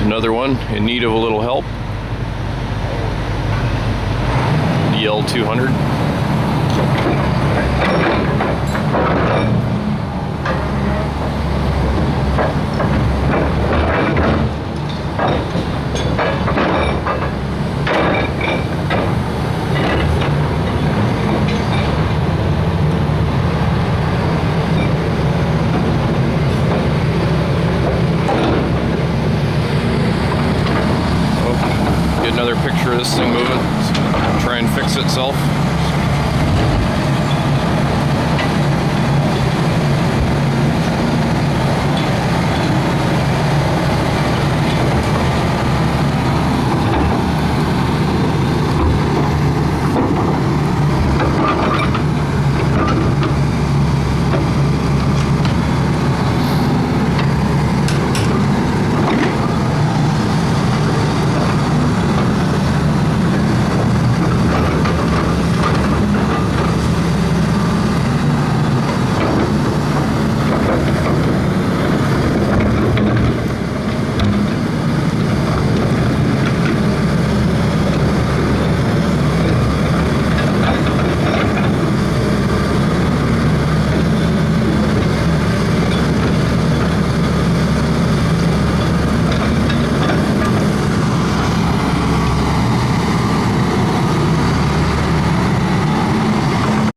Another one in need of a little help. The L200. Get another picture of this thing moving. Try and fix itself.